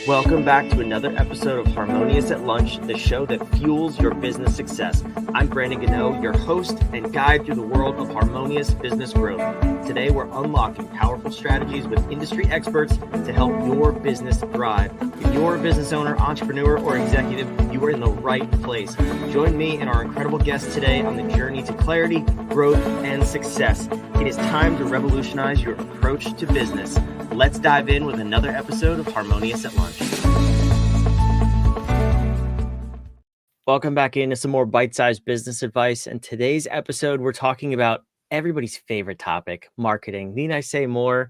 Welcome back to another episode of Harmonious at Lunch, the show that fuels your business success. I'm Brandon Gano, your host and guide through the world of harmonious business growth. Today, we're unlocking powerful strategies with industry experts to help your business thrive. If you're a business owner, entrepreneur, or executive, you are in the right place. Join me and our incredible guests today on the journey to clarity, growth, and success. It is time to revolutionize your approach to business. Let's dive in with another episode of Harmonious at Lunch. Welcome back into some more bite-sized business advice. And today's episode, we're talking about everybody's favorite topic, marketing. Need I say more?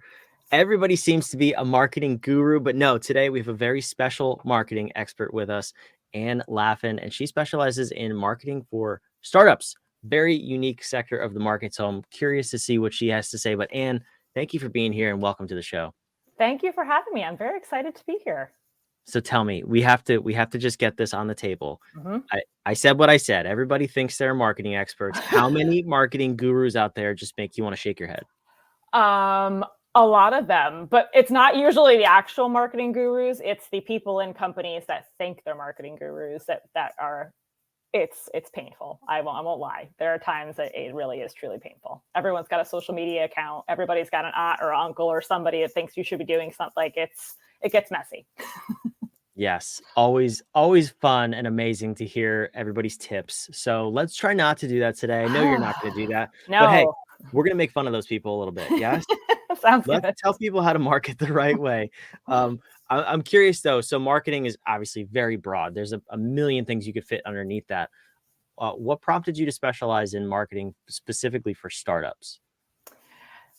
Everybody seems to be a marketing guru, but no, today we have a very special marketing expert with us, Ann Laffin, and she specializes in marketing for startups. Very unique sector of the market. So I'm curious to see what she has to say. But Ann, thank you for being here and welcome to the show. Thank you for having me. I'm very excited to be here. So tell me, we have to just get this on the table. I said what I said. Everybody thinks they're marketing experts. How many marketing gurus out there just make you want to shake your head? A lot of them, but it's not usually the actual marketing gurus. It's the people in companies that think they're marketing gurus that are. It's painful. I won't lie. There are times that it really is truly painful. Everyone's got a social media account. Everybody's got an aunt or uncle or somebody that thinks you should be doing something. Like it gets messy. Yes, always fun and amazing to hear everybody's tips. So let's try not to do that today. I know you're not going to do that. No. But hey, we're going to make fun of those people a little bit. Yes. Sounds Let's good. tell people how to market the right way. I'm curious though. So marketing is obviously very broad. There's a million things you could fit underneath that. What prompted you to specialize in marketing specifically for startups?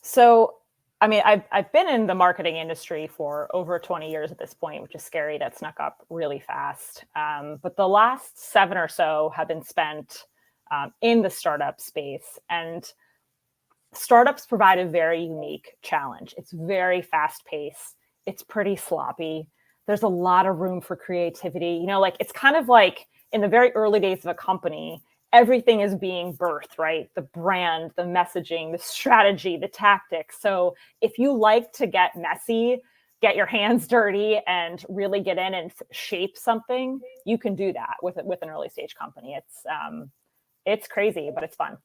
So, I mean, I've been in the marketing industry for over 20 years at this point, which is scary. That snuck up really fast. But the last 7 or so have been spent in the startup space. And startups provide a very unique challenge. It's very fast paced. It's pretty sloppy. There's a lot of room for creativity. You know, like it's kind of like in the very early days of a company, everything is being birthed, right? The brand, the messaging, the strategy, the tactics. So if you like to get messy, get your hands dirty and really get in and shape something, you can do that with an early stage company. It's crazy, but it's fun.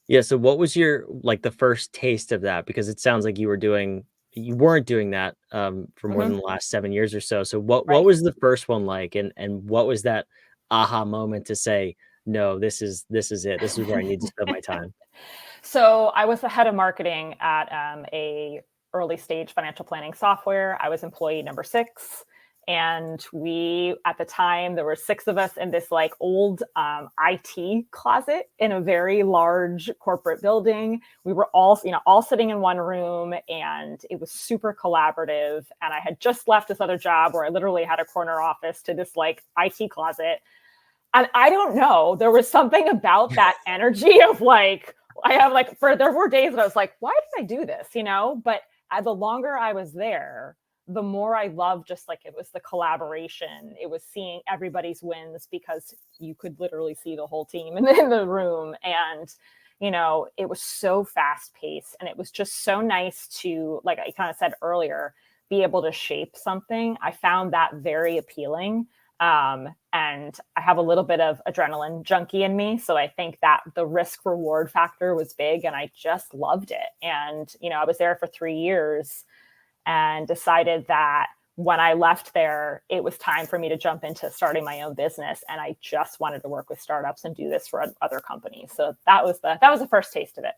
Yeah. So what was your, like the first taste of that? Because it sounds like you weren't doing that for more than the last 7 years or so. So what was the first one like? And what was that aha moment to say, no, this is it. This is where I need to spend my time. So I was the head of marketing at a early stage financial planning software. I was employee number 6. And at the time, there were 6 of us in this like old IT closet in a very large corporate building. We were all sitting in one room, and it was super collaborative. And I had just left this other job where I literally had a corner office to this like IT closet. And I don't know, there was something about that energy of like, there were days that I was like, why did I do this? But the longer I was there, the more I loved just like it was the collaboration. It was seeing everybody's wins because you could literally see the whole team in the room. And, it was so fast paced, and it was just so nice to, like I kind of said earlier, be able to shape something. I found that very appealing. And I have a little bit of adrenaline junkie in me. So I think that the risk reward factor was big, and I just loved it. And, I was there for 3 years and decided that when I left there, it was time for me to jump into starting my own business. And I just wanted to work with startups and do this for other companies. So that was the first taste of it.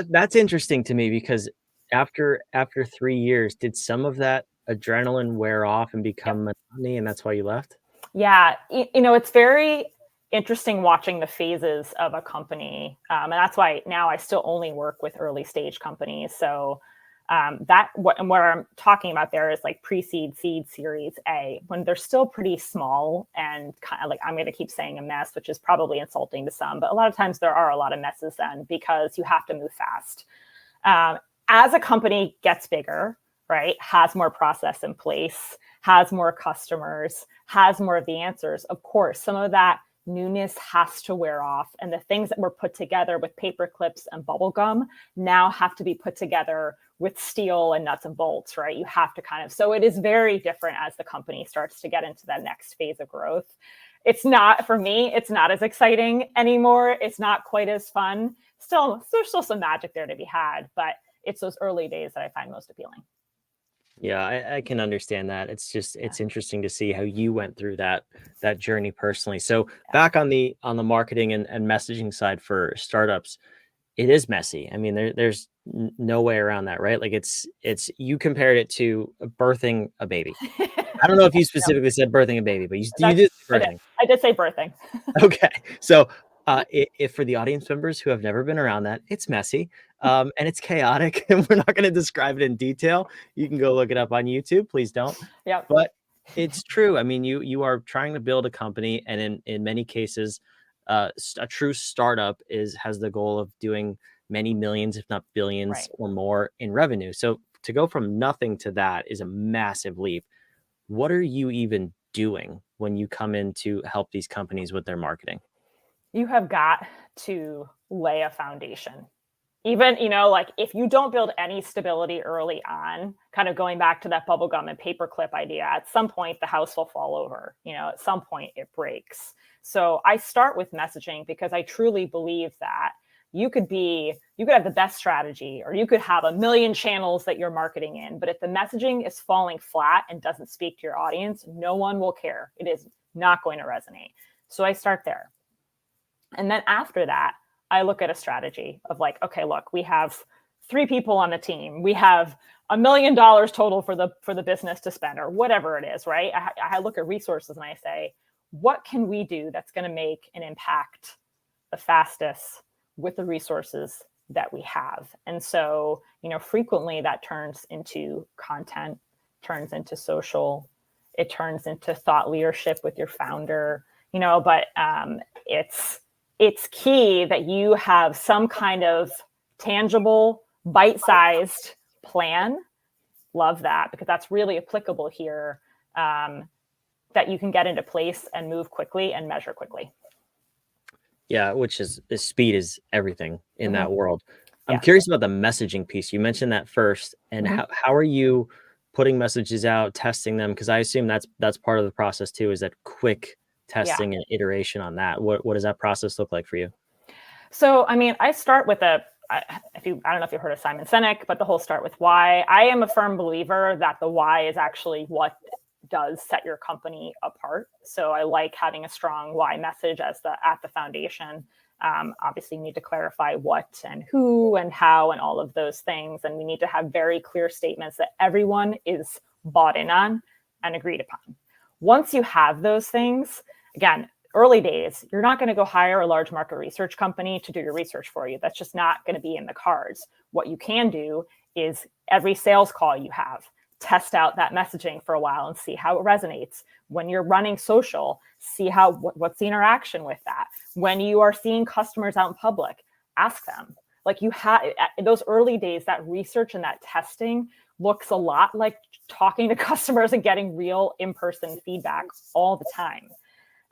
That's interesting to me, because after 3 years, did some of that adrenaline wear off and become monotony, and that's why you left? Yeah. It's very interesting watching the phases of a company. And that's why now I still only work with early stage companies. So what I'm talking about there is like pre-seed, seed, series A, when they're still pretty small and kind of like, I'm going to keep saying a mess, which is probably insulting to some, but a lot of times there are a lot of messes then because you have to move fast. As a company gets bigger, right, has more process in place, has more customers, has more of the answers, of course, some of that newness has to wear off. And the things that were put together with paper clips and bubble gum now have to be put together with steel and nuts and bolts, right? You have to so it is very different as the company starts to get into that next phase of growth. It's not, for me, it's not as exciting anymore. It's not quite as fun. There's still some magic there to be had, but it's those early days that I find most appealing. Yeah, I can understand that. It's interesting to see how you went through that journey personally. So back on the marketing and messaging side for startups, it is messy. I mean, there's no way around that, right? Like it's you compared it to birthing a baby. I don't know if you specifically said birthing a baby, but you did birthing. I did say birthing. Okay. So if for the audience members who have never been around that, it's messy and it's chaotic, and we're not going to describe it in detail. You can go look it up on YouTube. Please don't. Yeah. But it's true. I mean, you are trying to build a company, and in many cases, a true startup has the goal of doing many millions, if not billions or more in revenue. So to go from nothing to that is a massive leap. What are you even doing when you come in to help these companies with their marketing? You have got to lay a foundation. Even, like if you don't build any stability early on, kind of going back to that bubblegum and paperclip idea, at some point the house will fall over. At some point it breaks. So I start with messaging because I truly believe that you could have the best strategy, or you could have a million channels that you're marketing in, but if the messaging is falling flat and doesn't speak to your audience, no one will care. It is not going to resonate. So I start there. And then after that, I look at a strategy of like, okay, look, we have 3 people on the team. We have $1 million total for the business to spend, or whatever it is, right? I look at resources and I say, what can we do that's going to make an impact the fastest with the resources that we have? And so, frequently that turns into content, turns into social, it turns into thought leadership with your founder, but it's key that you have some kind of tangible, bite-sized plan. Love that, because that's really applicable here, that you can get into place and move quickly and measure quickly. Yeah, which is speed is everything in that world. I'm curious about the messaging piece. You mentioned that first, and how are you putting messages out, testing them? Because I assume that's part of the process too, is that quick testing and iteration on that. What does that process look like for you? So, I mean, I start with I don't know if you've heard of Simon Sinek, but the whole start with why. I am a firm believer that the why is actually what does set your company apart. So I like having a strong why message at the foundation. Obviously, you need to clarify what and who and how and all of those things. And we need to have very clear statements that everyone is bought in on and agreed upon. Once you have those things, again, early days, you're not going to go hire a large market research company to do your research for you. That's just not going to be in the cards. What you can do is every sales call you have, test out that messaging for a while and see how it resonates. When you're running social, see what's the interaction with that. When you are seeing customers out in public, ask them. Like in those early days, that research and that testing looks a lot like talking to customers and getting real in-person feedback all the time.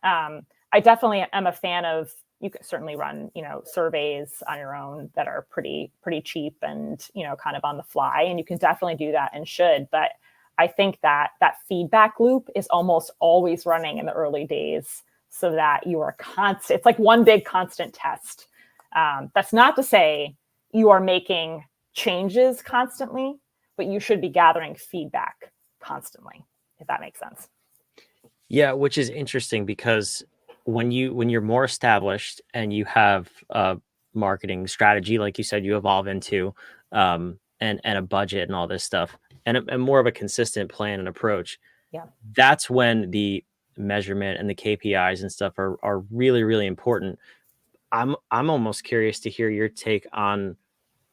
I definitely am a fan of, you can certainly run, surveys on your own that are pretty cheap and, kind of on the fly. And you can definitely do that and should. But I think that feedback loop is almost always running in the early days so that you are constant. It's like one big constant test. That's not to say you are making changes constantly, but you should be gathering feedback constantly, if that makes sense. Yeah, which is interesting because when you're more established and you have a marketing strategy, like you said, you evolve into, and a budget and all this stuff, and more of a consistent plan and approach. Yeah, that's when the measurement and the KPIs and stuff are really, really important. I'm almost curious to hear your take on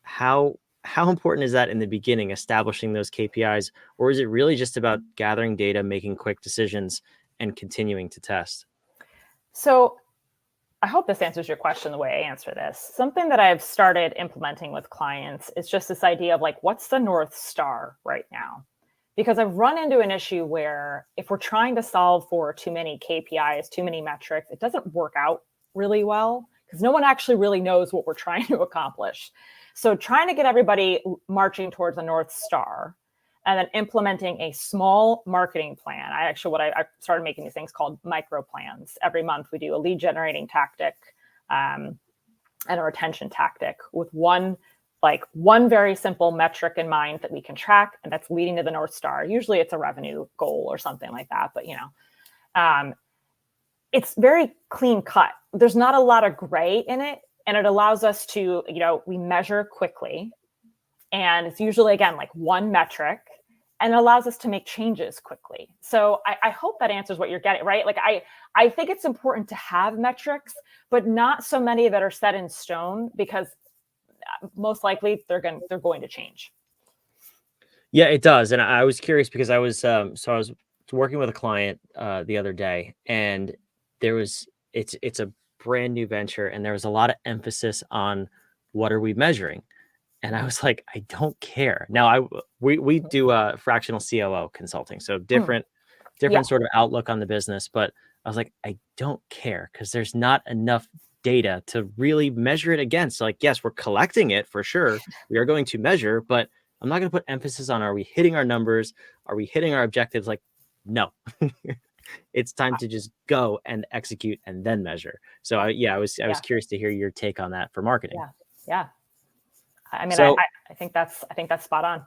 how important is that in the beginning, establishing those KPIs, or is it really just about gathering data, making quick decisions, and continuing to test? So I hope this answers your question the way I answer this. Something that I've started implementing with clients is just this idea of like, what's the North Star right now? Because I've run into an issue where if we're trying to solve for too many KPIs, too many metrics, it doesn't work out really well because no one actually really knows what we're trying to accomplish. So trying to get everybody marching towards a North Star and then implementing a small marketing plan. I started making these things called micro plans. Every month we do a lead generating tactic and a retention tactic with one very simple metric in mind that we can track, and that's leading to the North Star. Usually it's a revenue goal or something like that, but it's very clean cut. There's not a lot of gray in it, and it allows us to, we measure quickly, and it's usually, again, like one metric, and it allows us to make changes quickly. So I hope that answers what you're getting, right? Like I think it's important to have metrics, but not so many that are set in stone, because most likely they're going to change. Yeah, it does. And I was curious because I was working with a client the other day, and it's a brand new venture, and there was a lot of emphasis on what are we measuring. And I was like, I don't care. Now we do fractional COO consulting, so different sort of outlook on the business. But I was like, I don't care, because there's not enough data to really measure it against. So, like, yes, we're collecting it for sure. We are going to measure, but I'm not going to put emphasis on, are we hitting our numbers? Are we hitting our objectives? Like, no. It's time to just go and execute and then measure. So I was curious to hear your take on that for marketing. Yeah. I mean, so, I think that's spot on.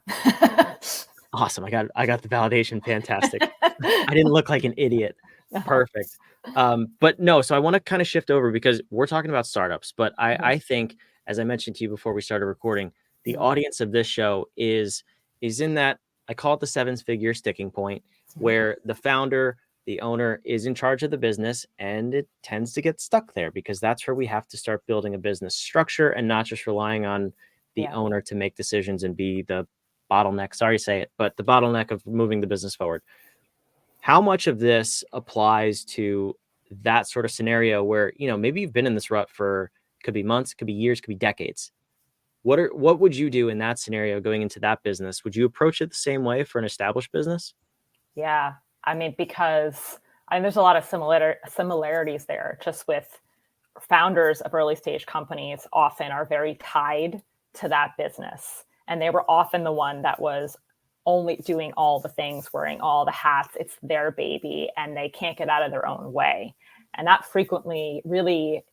Awesome. I got the validation. Fantastic. I didn't look like an idiot. Perfect. But no, so I want to kind of shift over, because we're talking about startups, but I think, as I mentioned to you before we started recording, the audience of this show is in that, I call it the 7-figure sticking point, where the founder, the owner, is in charge of the business, and it tends to get stuck there, because that's where we have to start building a business structure and not just relying on the owner to make decisions and be the bottleneck. Sorry to say it, but the bottleneck of moving the business forward. How much of this applies to that sort of scenario where, maybe you've been in this rut for, could be months, could be years, could be decades. What would you do in that scenario going into that business? Would you approach it the same way for an established business? Yeah. I mean, because there's a lot of similarities there, just with founders of early stage companies often are very tied to that business. And they were often the one that was only doing all the things, wearing all the hats. It's their baby, and they can't get out of their own way. And that frequently really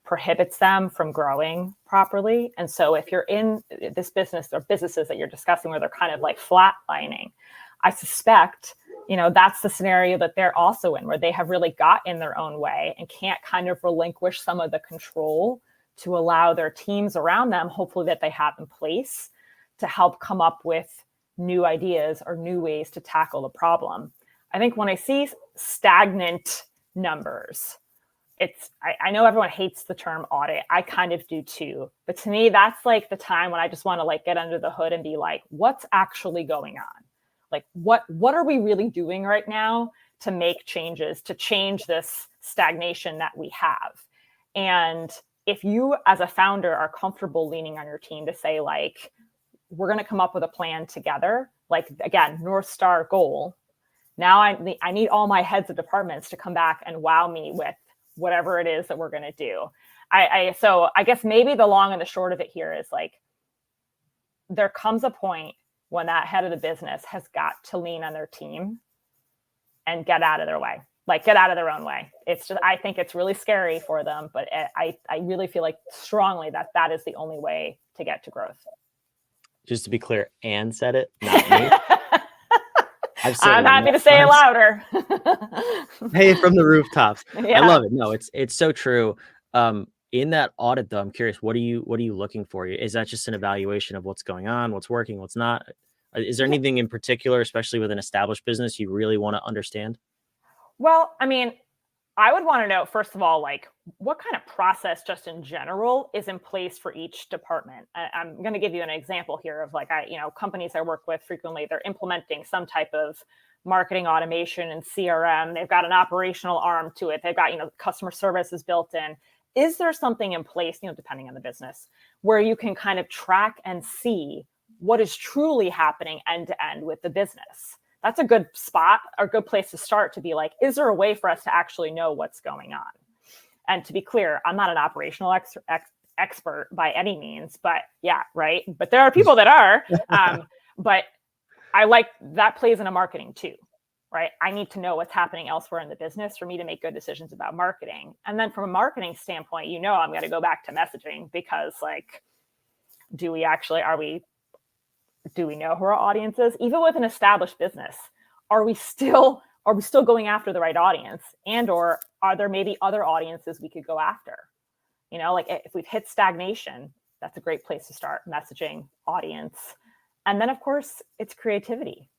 prohibits them from growing properly. And so if you're in this business, or businesses that you're discussing where they're kind of like flatlining, I suspect, that's the scenario that they're also in, where they have really got in their own way and can't kind of relinquish some of the control to allow their teams around them, hopefully that they have in place, to help come up with new ideas or new ways to tackle the problem. I think when I see stagnant numbers, I know everyone hates the term audit. I kind of do too. But to me, that's like the time when I just want to like get under the hood and be like, what's actually going on? Like, what are we really doing right now to make changes, to change this stagnation that we have? And if you as a founder are comfortable leaning on your team to say, like, we're going to come up with a plan together, like, again, North Star goal. Now I need all my heads of departments to come back and wow me with whatever it is that we're going to do. So I guess maybe the long and the short of it here is, like, there comes a point when that head of the business has got to lean on their team and get out of their way, like get out of their own way. It's just, I think it's really scary for them, but I really feel like strongly that is the only way to get to growth. Just to be clear, Anne said it, not me. I'm happy to say it louder. Hey, from the rooftops. Yeah. I love it. No, it's so true. In that audit, though, I'm curious, what are you looking for? Is that just an evaluation of what's going on, what's working, what's not? Is there anything in particular, especially with an established business, you really want to understand? Well, I mean, I would want to know, first of all, like, what kind of process just in general is in place for each department. I'm going to give you an example here of, like, companies I work with frequently, they're implementing some type of marketing automation and CRM. They've got an operational arm to it. They've got, customer service is built in. Is there something in place, depending on the business, where you can kind of track and see what is truly happening end to end with the business? That's a good spot or good place to start, to be like, is there a way for us to actually know what's going on? And to be clear, I'm not an operational expert by any means, but yeah, right. But there are people that are, but I like that plays into marketing too, right? I need to know what's happening elsewhere in the business for me to make good decisions about marketing. And then from a marketing standpoint, I'm going to go back to messaging, because like, do we know who our audience is? Even with an established business, are we still going after the right audience? And or are there maybe other audiences we could go after? Like if we've hit stagnation, that's a great place to start messaging, audience. And then of course it's creativity.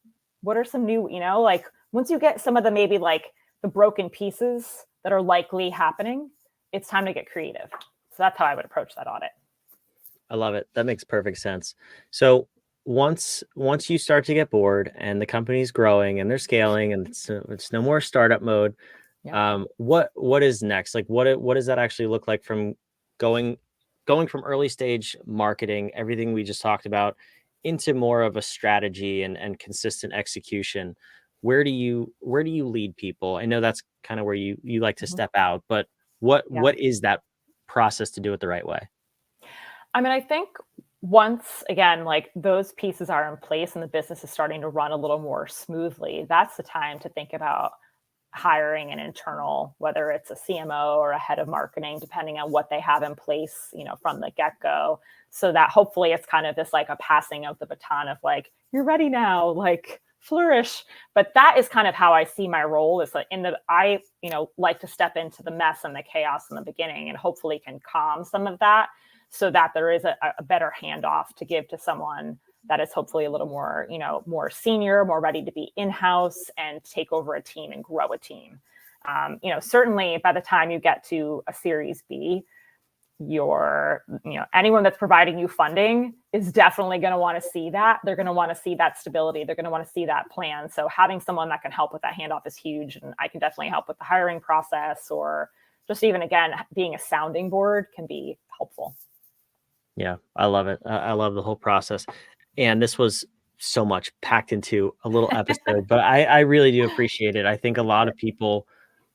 What are some new, like once you get some of the maybe like the broken pieces that are likely happening, it's time to get creative. So that's how I would approach that audit. I love it. That makes perfect sense. So once you start to get bored and the company's growing and they're scaling and it's no more startup mode, Yeah. what is next? Like what does that actually look like from going from early stage marketing, everything we just talked about, into more of a strategy and consistent execution? Where do you lead people? I know that's kind of where you like to step out, but what is that process to do it the right way? I mean, I think once again, like those pieces are in place and the business is starting to run a little more smoothly, that's the time to think about hiring an internal, whether it's a CMO or a head of marketing, depending on what they have in place, from the get-go, so that hopefully it's kind of this like a passing of the baton of like, you're ready now, like flourish. But that is kind of how I see my role, is like I like to step into the mess and the chaos in the beginning and hopefully can calm some of that, so that there is a better handoff to give to someone that is hopefully a little more, more senior, more ready to be in-house and take over a team and grow a team. Certainly by the time you get to a Series B, anyone that's providing you funding is definitely going to want to see that. They're going to want to see that stability. They're going to want to see that plan. So having someone that can help with that handoff is huge. And I can definitely help with the hiring process, or just even, again, being a sounding board can be helpful. Yeah, I love it. I love the whole process. And this was so much packed into a little episode, but I really do appreciate it. I think a lot of people,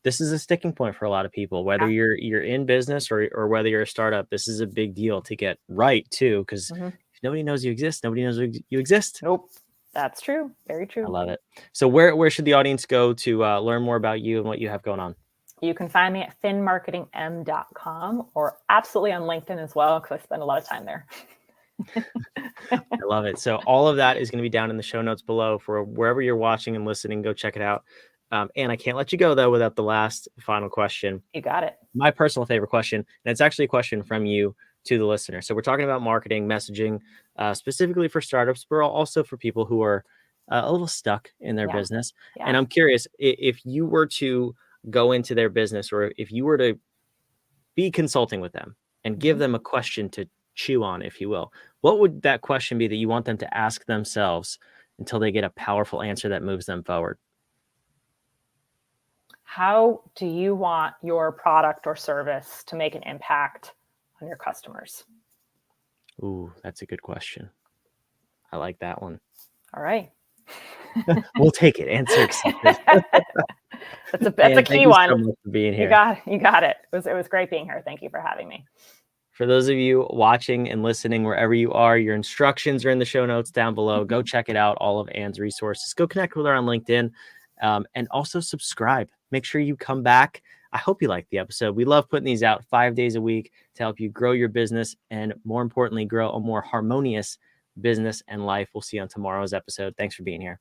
this is a sticking point for a lot of people, whether you're in business or whether you're a startup. This is a big deal to get right too, because if nobody knows you exist, nobody knows you exist. Nope. That's true. Very true. I love it. So where should the audience go to learn more about you and what you have going on? You can find me at finmarketingm.com, or absolutely on LinkedIn as well, because I spend a lot of time there. I love it. So all of that is going to be down in the show notes below for wherever you're watching and listening. Go check it out. And I can't let you go, though, without the last final question. You got it. My personal favorite question, and it's actually a question from you to the listener. So we're talking about marketing, messaging, specifically for startups, but also for people who are a little stuck in their business. Yeah. And I'm curious, if you were to go into their business, or if you were to be consulting with them and give them a question to chew on, if you will, what would that question be that you want them to ask themselves until they get a powerful answer that moves them forward? How do you want your product or service to make an impact on your customers? Ooh, that's a good question. I like that one. All right. We'll take it. Answer accepted. That's a key one. Thank you so much for being here. You got it. It was great being here. Thank you for having me. For those of you watching and listening, wherever you are, your instructions are in the show notes down below. Go check it out. All of Anne's resources. Go connect with her on LinkedIn, and also subscribe. Make sure you come back. I hope you liked the episode. We love putting these out 5 days a week to help you grow your business and, more importantly, grow a more harmonious business and life. We'll see you on tomorrow's episode. Thanks for being here.